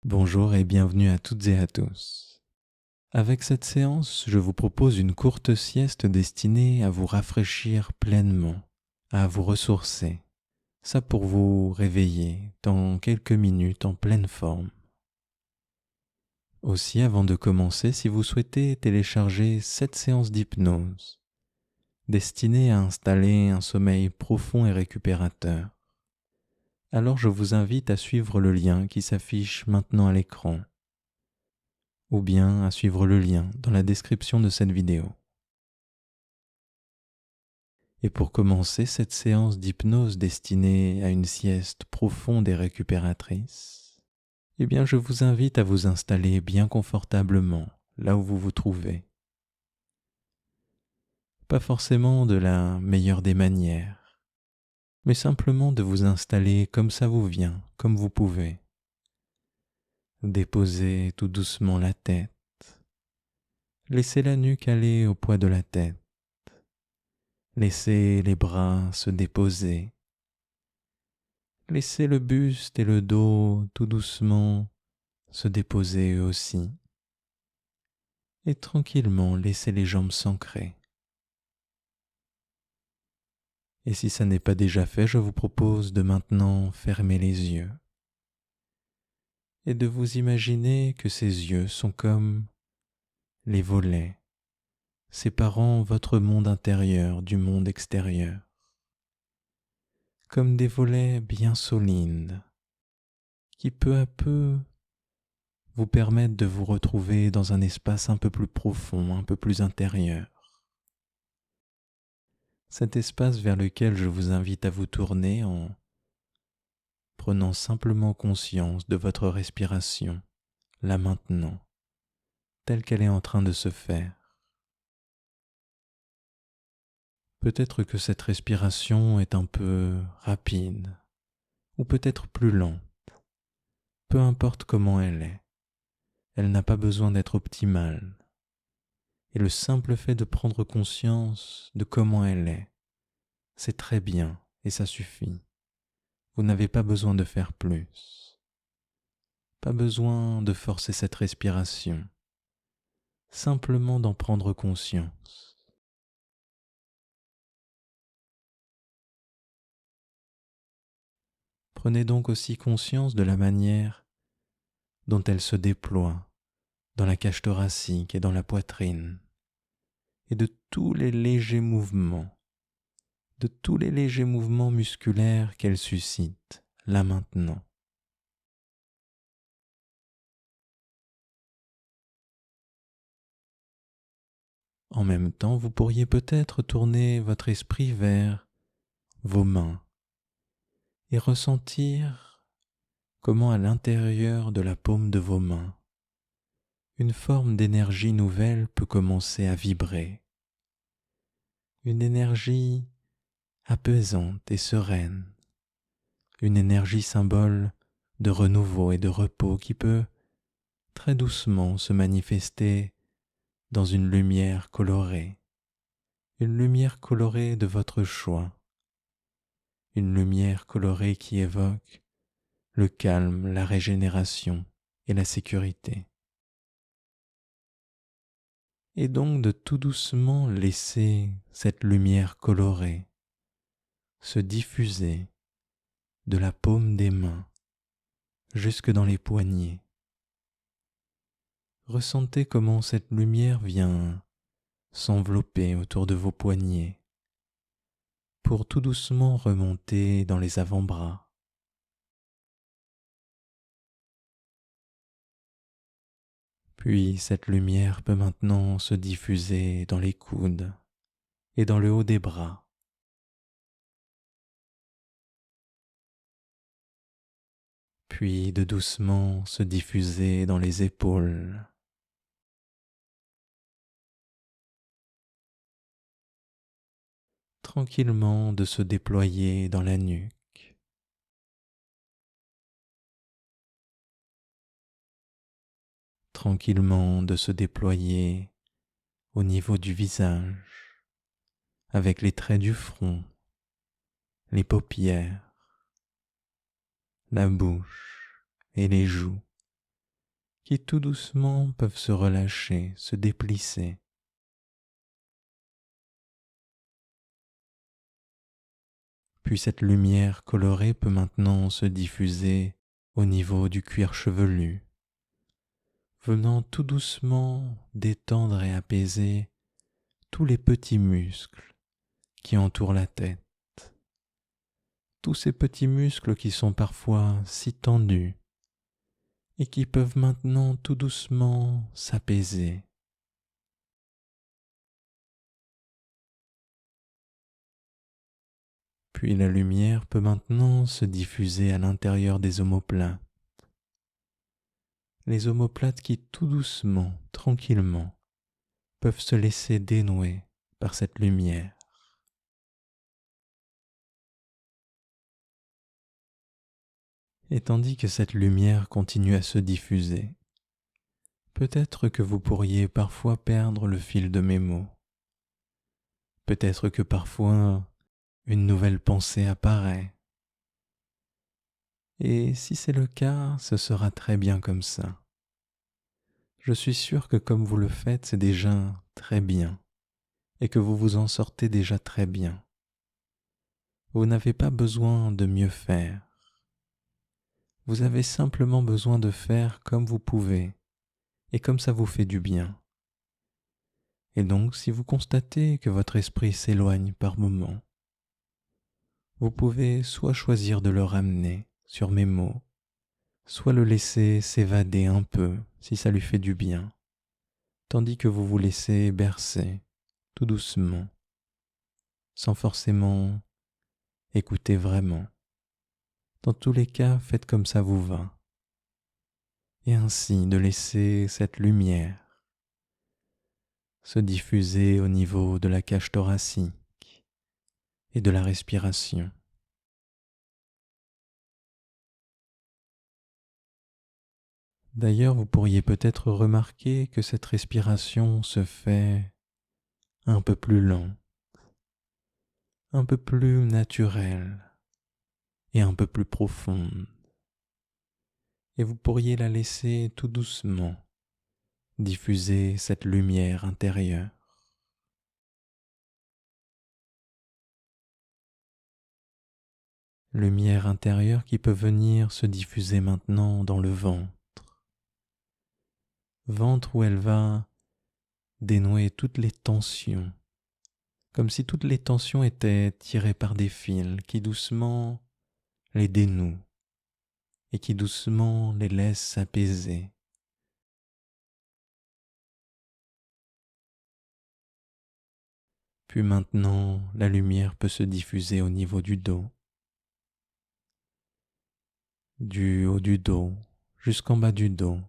Bonjour et bienvenue à toutes et à tous. Avec cette séance, je vous propose une courte sieste destinée à vous rafraîchir pleinement, à vous ressourcer. Ça pour vous réveiller dans quelques minutes en pleine forme. Aussi, avant de commencer, si vous souhaitez télécharger cette séance d'hypnose, destinée à installer un sommeil profond et récupérateur, alors je vous invite à suivre le lien qui s'affiche maintenant à l'écran, ou bien à suivre le lien dans la description de cette vidéo. Et pour commencer cette séance d'hypnose destinée à une sieste profonde et récupératrice, eh bien je vous invite à vous installer bien confortablement là où vous vous trouvez. Pas forcément de la meilleure des manières, mais simplement de vous installer comme ça vous vient, comme vous pouvez. Déposez tout doucement la tête. Laissez la nuque aller au poids de la tête. Laissez les bras se déposer. Laissez le buste et le dos tout doucement se déposer eux aussi. Et tranquillement laissez les jambes s'ancrer. Et si ça n'est pas déjà fait, je vous propose de maintenant fermer les yeux et de vous imaginer que ces yeux sont comme les volets séparant votre monde intérieur du monde extérieur, comme des volets bien solides qui peu à peu vous permettent de vous retrouver dans un espace un peu plus profond, un peu plus intérieur. Cet espace vers lequel je vous invite à vous tourner en prenant simplement conscience de votre respiration, là maintenant, telle qu'elle est en train de se faire. Peut-être que cette respiration est un peu rapide, ou peut-être plus lente. Peu importe comment elle est, elle n'a pas besoin d'être optimale. Et le simple fait de prendre conscience de comment elle est, c'est très bien et ça suffit. Vous n'avez pas besoin de faire plus. Pas besoin de forcer cette respiration. Simplement d'en prendre conscience. Prenez donc aussi conscience de la manière dont elle se déploie dans la cage thoracique et dans la poitrine, et de tous les légers mouvements, musculaires qu'elle suscite, là maintenant. En même temps, vous pourriez peut-être tourner votre esprit vers vos mains et ressentir comment à l'intérieur de la paume de vos mains, une forme d'énergie nouvelle peut commencer à vibrer. Une énergie apaisante et sereine. Une énergie symbole de renouveau et de repos qui peut très doucement se manifester dans une lumière colorée. Une lumière colorée de votre choix. Une lumière colorée qui évoque le calme, la régénération et la sécurité. Et donc de tout doucement laisser cette lumière colorée se diffuser de la paume des mains jusque dans les poignets. Ressentez comment cette lumière vient s'envelopper autour de vos poignets pour tout doucement remonter dans les avant-bras. Puis cette lumière peut maintenant se diffuser dans les coudes et dans le haut des bras. Puis de doucement se diffuser dans les épaules. Tranquillement de se déployer dans la nuque. Tranquillement de se déployer au niveau du visage, avec les traits du front, les paupières, la bouche et les joues, qui tout doucement peuvent se relâcher, se déplisser. Puis cette lumière colorée peut maintenant se diffuser au niveau du cuir chevelu, venant tout doucement détendre et apaiser tous les petits muscles qui entourent la tête, tous ces petits muscles qui sont parfois si tendus et qui peuvent maintenant tout doucement s'apaiser. Puis la lumière peut maintenant se diffuser à l'intérieur des omoplates. Les omoplates qui tout doucement, tranquillement, peuvent se laisser dénouer par cette lumière. Et tandis que cette lumière continue à se diffuser, peut-être que vous pourriez parfois perdre le fil de mes mots. Peut-être que parfois une nouvelle pensée apparaît. Et si c'est le cas, ce sera très bien comme ça. Je suis sûr que comme vous le faites, c'est déjà très bien et que vous vous en sortez déjà très bien. Vous n'avez pas besoin de mieux faire. Vous avez simplement besoin de faire comme vous pouvez et comme ça vous fait du bien. Et donc, si vous constatez que votre esprit s'éloigne par moments, vous pouvez soit choisir de le ramener sur mes mots, soit le laisser s'évader un peu si ça lui fait du bien, tandis que vous vous laissez bercer tout doucement, sans forcément écouter vraiment. Dans tous les cas, faites comme ça vous va. Et ainsi de laisser cette lumière se diffuser au niveau de la cage thoracique et de la respiration. D'ailleurs, vous pourriez peut-être remarquer que cette respiration se fait un peu plus lente, un peu plus naturelle et un peu plus profonde. Et vous pourriez la laisser tout doucement diffuser cette lumière intérieure. Lumière intérieure qui peut venir se diffuser maintenant dans le ventre où elle va dénouer toutes les tensions, comme si toutes les tensions étaient tirées par des fils qui doucement les dénouent et qui doucement les laissent s'apaiser. Puis maintenant, la lumière peut se diffuser au niveau du dos, du haut du dos jusqu'en bas du dos,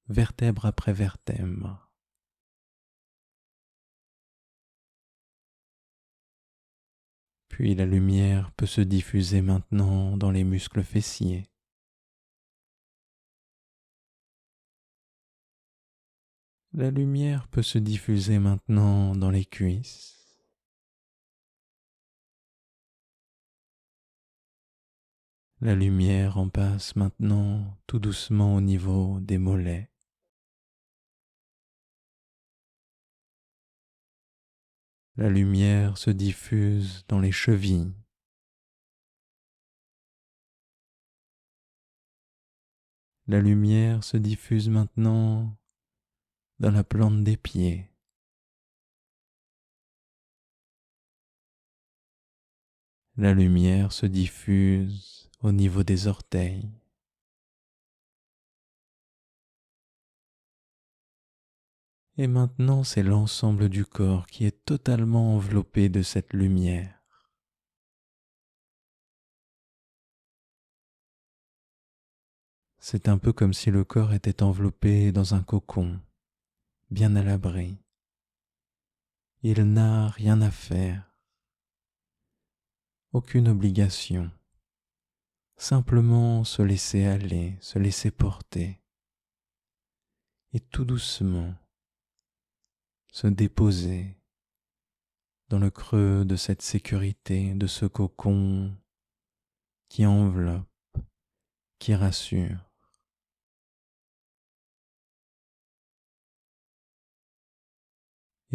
vertèbre après vertèbre. Puis la lumière peut se diffuser maintenant dans les muscles fessiers. La lumière peut se diffuser maintenant dans les cuisses. La lumière en passe maintenant tout doucement au niveau des mollets. La lumière se diffuse dans les chevilles. La lumière se diffuse maintenant dans la plante des pieds. La lumière se diffuse au niveau des orteils. Et maintenant, c'est l'ensemble du corps qui est totalement enveloppé de cette lumière. C'est un peu comme si le corps était enveloppé dans un cocon, bien à l'abri. Il n'a rien à faire, aucune obligation, simplement se laisser aller, se laisser porter, et tout doucement se déposer dans le creux de cette sécurité, de ce cocon qui enveloppe, qui rassure.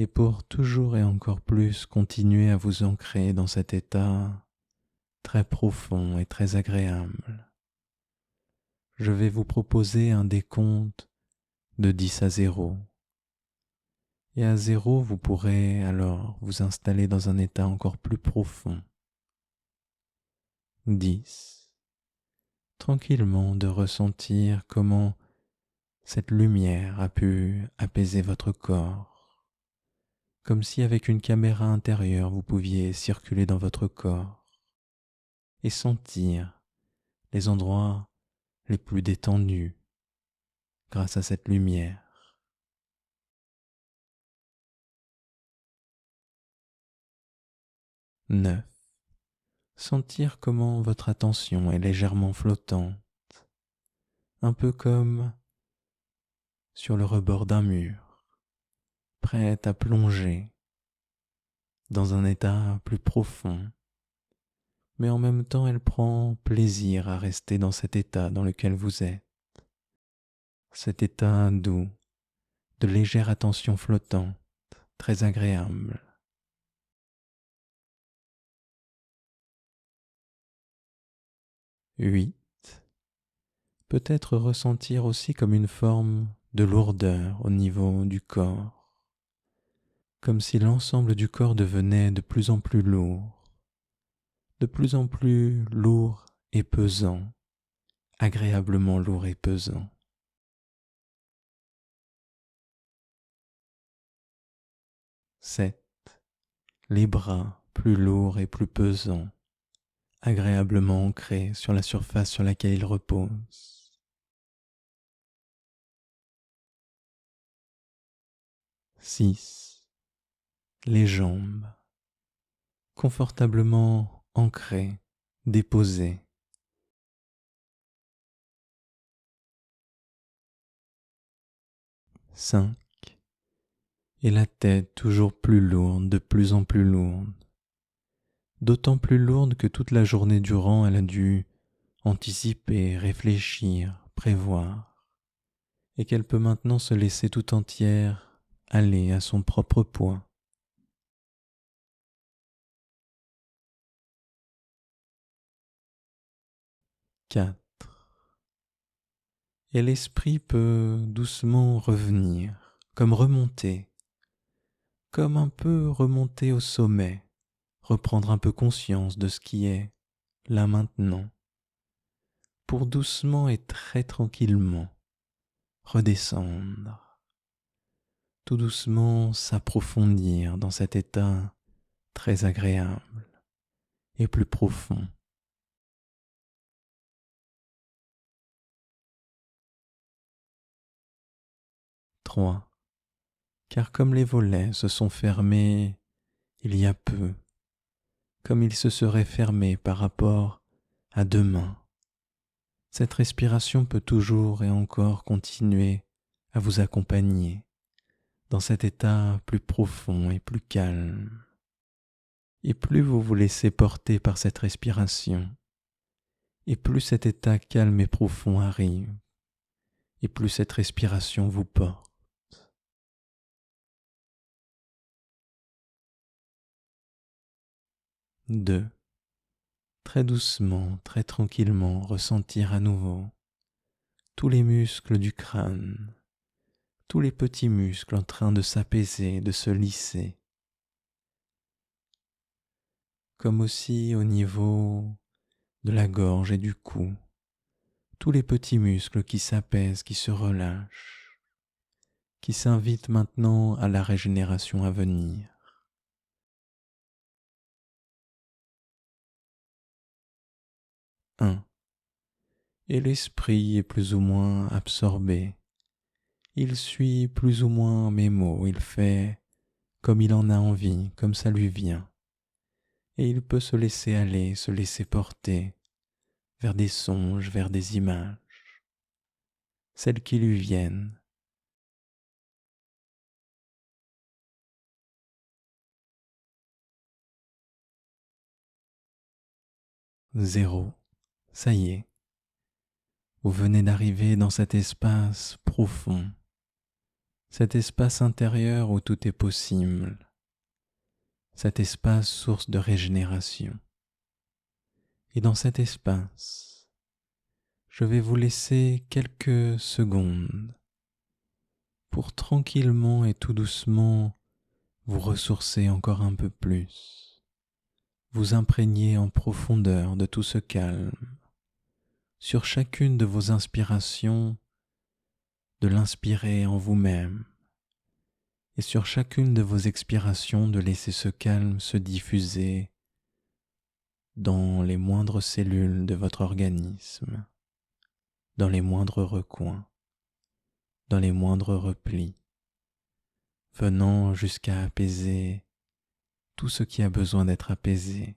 Et pour toujours et encore plus continuer à vous ancrer dans cet état très profond et très agréable, je vais vous proposer un décompte de 10 à 0. Et à 0, vous pourrez alors vous installer dans un état encore plus profond. 10. Tranquillement de ressentir comment cette lumière a pu apaiser votre corps, comme si avec une caméra intérieure vous pouviez circuler dans votre corps et sentir les endroits les plus détendus grâce à cette lumière. 9. Sentir comment votre attention est légèrement flottante, un peu comme sur le rebord d'un mur, prête à plonger dans un état plus profond, mais en même temps elle prend plaisir à rester dans cet état dans lequel vous êtes, cet état doux, de légère attention flottante, très agréable. 8. Peut-être ressentir aussi comme une forme de lourdeur au niveau du corps, comme si l'ensemble du corps devenait de plus en plus lourd, de plus en plus lourd et pesant, agréablement lourd et pesant. 7. Les bras plus lourds et plus pesants, agréablement ancrés sur la surface sur laquelle ils reposent. 6. Les jambes, confortablement ancrées, déposées. 5. Et la tête toujours plus lourde, de plus en plus lourde, d'autant plus lourde que toute la journée durant elle a dû anticiper, réfléchir, prévoir, et qu'elle peut maintenant se laisser tout entière aller à son propre poids. 4. Et l'esprit peut doucement revenir, comme remonter, comme un peu remonter au sommet, reprendre un peu conscience de ce qui est là maintenant, pour doucement et très tranquillement redescendre, tout doucement s'approfondir dans cet état très agréable et plus profond. 3. Car comme les volets se sont fermés il y a peu, comme ils se seraient fermés par rapport à demain, cette respiration peut toujours et encore continuer à vous accompagner dans cet état plus profond et plus calme. Et plus vous vous laissez porter par cette respiration, et plus cet état calme et profond arrive, et plus cette respiration vous porte. 2. Très doucement, très tranquillement, ressentir à nouveau tous les muscles du crâne, tous les petits muscles en train de s'apaiser, de se lisser, comme aussi au niveau de la gorge et du cou, tous les petits muscles qui s'apaisent, qui se relâchent, qui s'invitent maintenant à la régénération à venir. 1. Et l'esprit est plus ou moins absorbé. Il suit plus ou moins mes mots, il fait comme il en a envie, comme ça lui vient. Et il peut se laisser aller, se laisser porter vers des songes, vers des images, celles qui lui viennent. 0. Ça y est, vous venez d'arriver dans cet espace profond, cet espace intérieur où tout est possible, cet espace source de régénération. Et dans cet espace, je vais vous laisser quelques secondes pour tranquillement et tout doucement vous ressourcer encore un peu plus, vous imprégner en profondeur de tout ce calme. Sur chacune de vos inspirations, de l'inspirer en vous-même, et sur chacune de vos expirations, de laisser ce calme se diffuser dans les moindres cellules de votre organisme, dans les moindres recoins, dans les moindres replis, venant jusqu'à apaiser tout ce qui a besoin d'être apaisé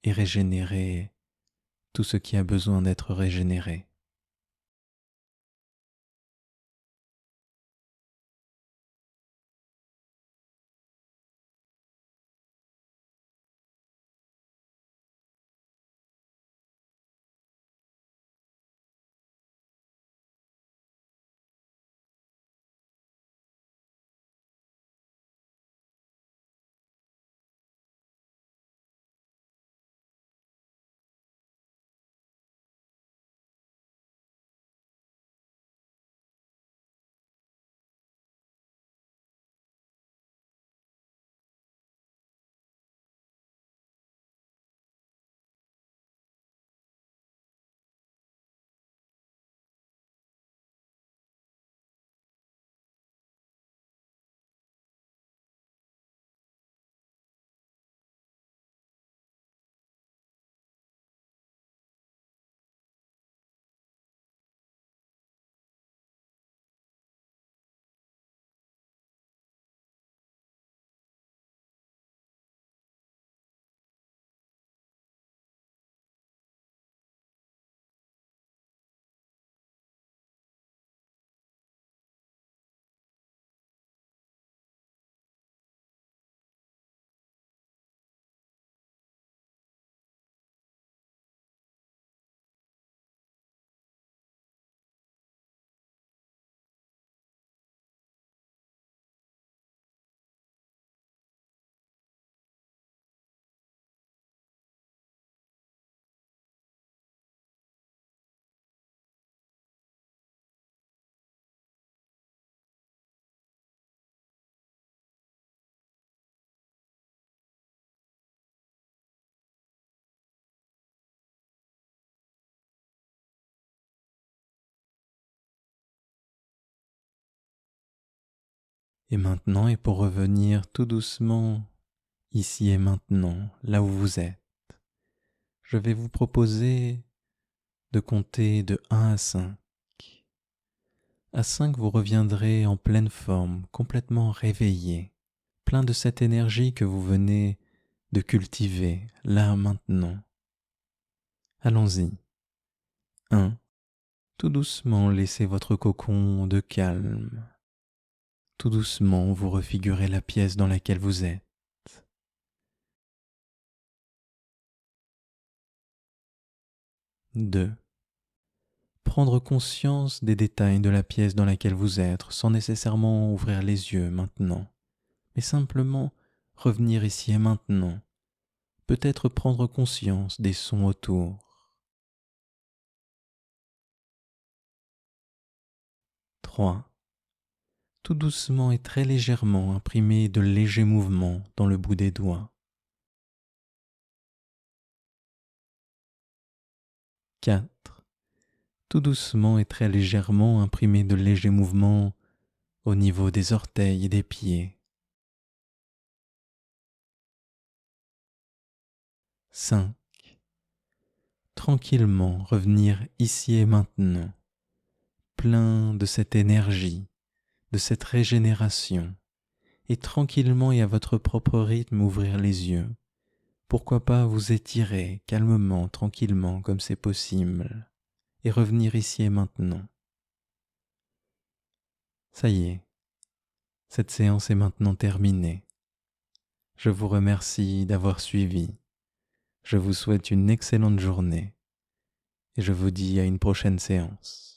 et régénérer tout ce qui a besoin d'être régénéré. Et maintenant, et pour revenir tout doucement ici et maintenant, là où vous êtes, je vais vous proposer de compter de 1 à 5. À 5, vous reviendrez en pleine forme, complètement réveillé, plein de cette énergie que vous venez de cultiver, là maintenant. Allons-y. 1. Tout doucement, laissez votre cocon de calme. Tout doucement, vous refigurez la pièce dans laquelle vous êtes. 2. Prendre conscience des détails de la pièce dans laquelle vous êtes, sans nécessairement ouvrir les yeux maintenant, mais simplement revenir ici et maintenant, peut-être prendre conscience des sons autour. 3. Tout doucement et très légèrement imprimer de légers mouvements dans le bout des doigts. 4. Tout doucement et très légèrement imprimer de légers mouvements au niveau des orteils et des pieds. 5. Tranquillement revenir ici et maintenant, plein de cette énergie, de cette régénération, et tranquillement et à votre propre rythme ouvrir les yeux. Pourquoi pas vous étirer calmement, tranquillement, comme c'est possible, et revenir ici et maintenant. Ça y est, cette séance est maintenant terminée. Je vous remercie d'avoir suivi. Je vous souhaite une excellente journée et je vous dis à une prochaine séance.